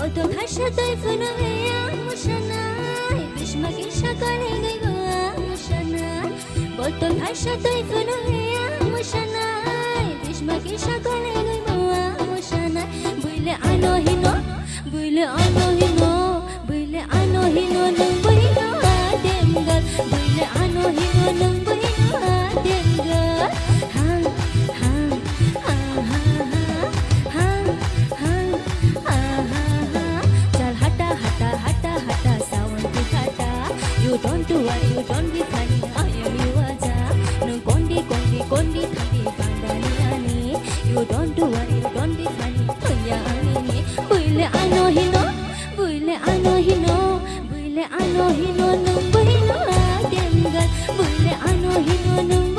Botol haşatay fına veya muşanay Bişmaki şakale gayba muşanay Botol haşatay fına veya muşanay Bişmaki şakale gayba muşanay Buile ano hino Buile ano hino Buile ano hino nang buhino ademgal Buile ano hino nang buhino ademgal You don't do what you don't be funny. I am you aja. No kondi thandi kandani ani. You don't do what you don't be funny. Ya ani. Buile ano hino. Buile ano hino. Buile ano hino nung buhino ademgal. Buile ano hino nung